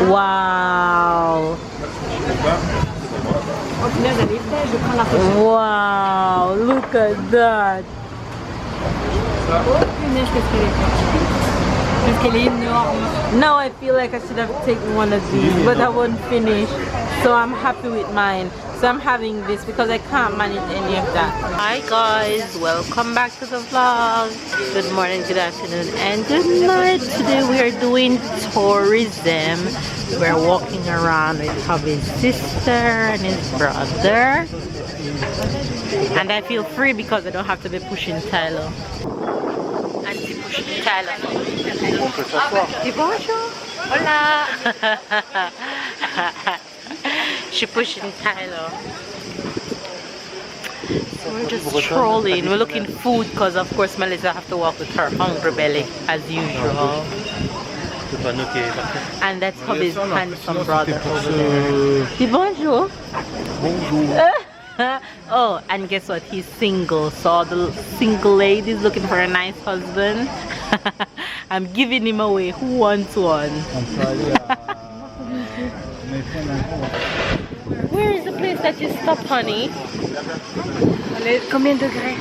Wow. Wow, look at that. Now I feel like I should have taken one of these, but I won't finish. So I'm happy with mine. So I'm having this because I can't manage any of that. Hi guys, welcome back to the vlog. Good morning, good afternoon, and good night. Today we are doing tourism. We're walking around with Hubby's sister and his brother. And I feel free because I don't have to be pushing Tyler. Pushing Tyler. Bonjour. Hola. She pushing Tyler. So we're just strolling. We're looking food because of course Melissa have to walk with her hungry belly as usual. And that's Hubby's handsome brother over there. Bonjour. Bonjour. Oh, and guess what? He's single. So all the single ladies looking for a nice husband. I'm giving him away. Who wants one? Where is the place that you stop, honey? Combien de degrés?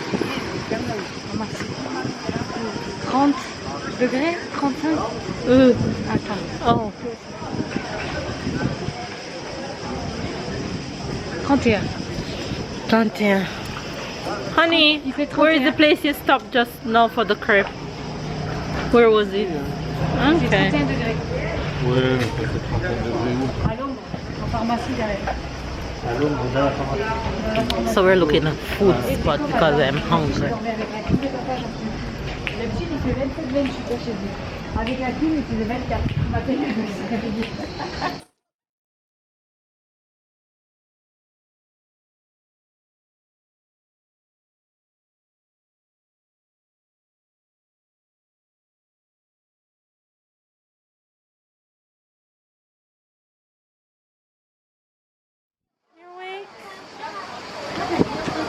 30 degrés? 35? Attends. Oh. 31. 31. Honey, where is the place you stopped just now for the crepe? Where was it? Okay. 31 degrés. Ouais, c'est 31 degrés. À Londres, en pharmacie derrière. So we're looking at food spot because I'm hungry.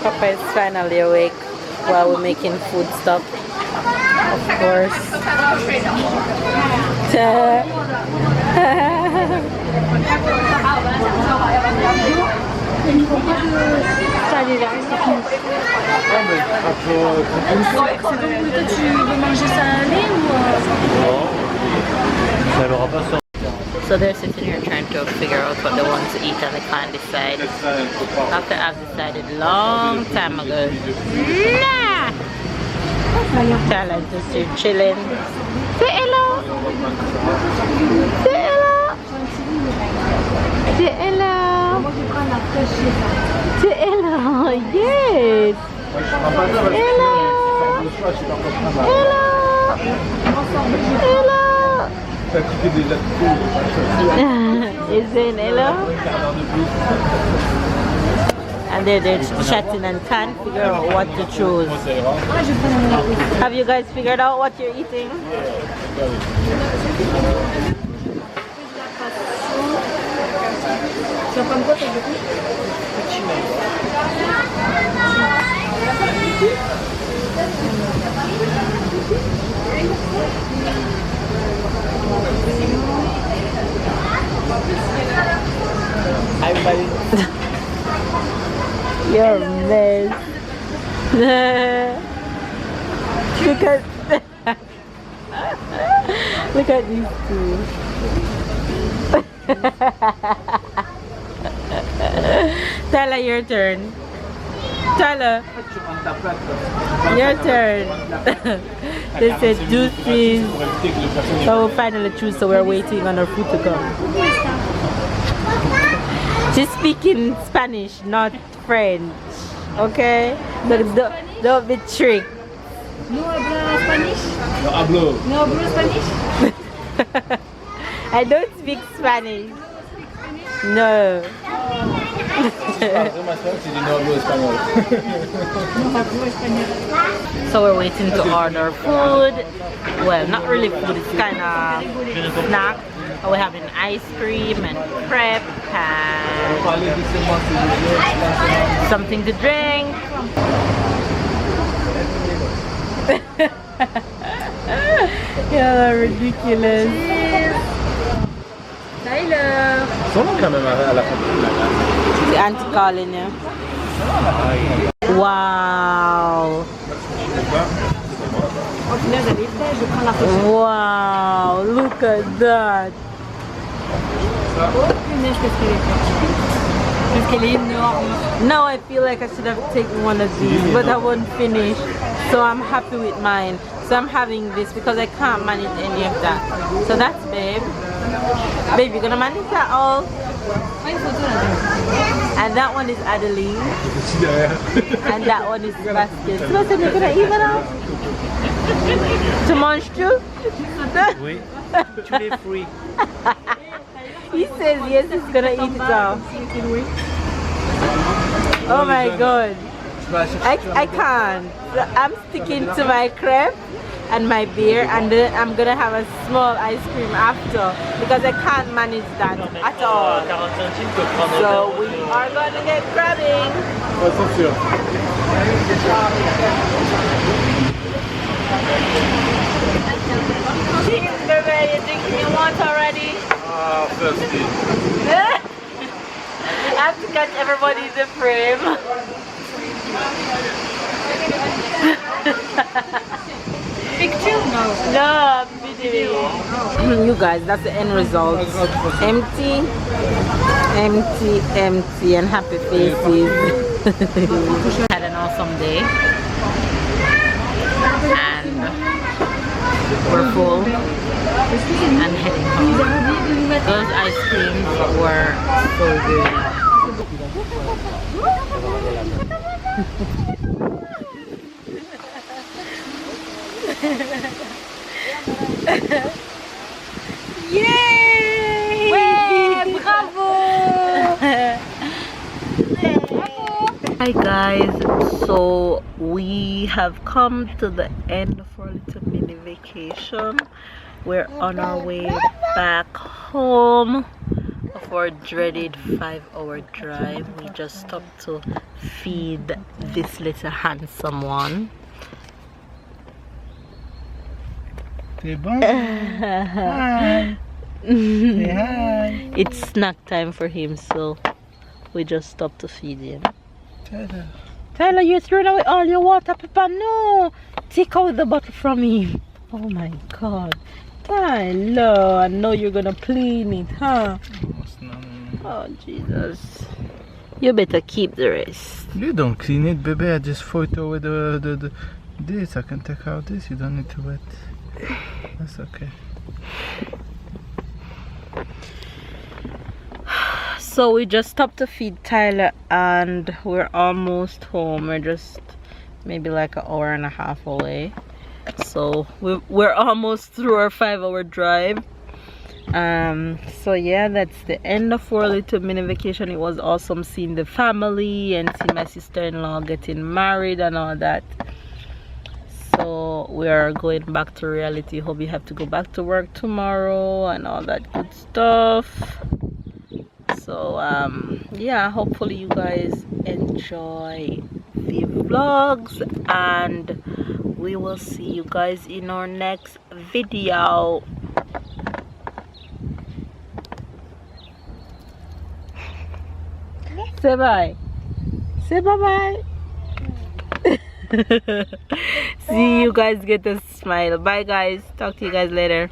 Papa is finally awake while we're making food stuff, of course. So they're sitting here trying to figure out what they want to eat and they can't decide. After I've decided long time ago. Nah! Tyler just here chilling. Say hello! Say hello! Say hello! Say hello! Yes! Hello! Hello! Hello! Is saying hello? And they're chatting and can't figure out what to choose. Have you guys figured out what you're eating? You're a mess. Look at look at these two. Tyler, your turn. Tyler, your turn. They said juices. So we'll finally choose, so we're waiting on our food to come. She's speaking Spanish, not French. Okay? Don't be tricked. No habla Spanish? No hablo. No hablo Spanish? I don't speak Spanish. No. So we're waiting to order food. Well, not really food, it's kind of snack. We're having ice cream and crepe and something to drink. You're ridiculous. Tyler. Sono quand même à la fin de la The auntie calling you. Wow. Wow, look at that. Now I feel like I should have taken one of these, but I won't finish. So I'm happy with mine. So I'm having this because I can't manage any of that. So that's babe. Babe, you're gonna manage that all? And that one is Adeline. And that one is Basket. So listen, you're gonna eat it all? Tu manges tout? Oui, tous les fruits. He says yes, he's gonna eat it all. Oh my god. I can't. I'm sticking to my crepe and my beer, and then I'm gonna have a small ice cream after because I can't manage that at all. So we are gonna get grabbing. Cheers, baby. You drinking your water already? thirsty. I have to catch everybody in the frame. Picture? No. No, I'm videoing. You guys, that's the end result. Empty, empty, empty, and happy faces. Had an awesome day. And we're full and heading home. Those ice creams were so good. Yay! Ouais, bravo! Hi guys, so we have come to the end of our little mini vacation. We're on our way back home of our dreaded 5-hour drive. We just stopped to feed this little handsome one. Say bon. Hi. Say hi. It's snack time for him, so we just stopped to feed him. Tyler. Tyler, you're throwing away all your water, Papa. No! Take out the bottle from him. Oh my god. Tyler, I know you're gonna clean it, huh? Oh, Jesus. You better keep the rest. You don't clean it, baby. I just throw it away this. I can take out this. You don't need to wet. That's okay. So we just stopped to feed Tyler and we're almost home. We're just maybe like an hour and a half away. So we're almost through our 5-hour drive. So yeah, that's the end of our little mini vacation. It was awesome seeing the family and seeing my sister-in-law getting married and all that. So we are going back to reality. Hope we have to go back to work tomorrow and all that good stuff. So yeah, hopefully you guys enjoy the vlogs and we will see you guys in our next video. Say bye. Say bye bye. See you guys, get a smile. Bye guys, talk to you guys later.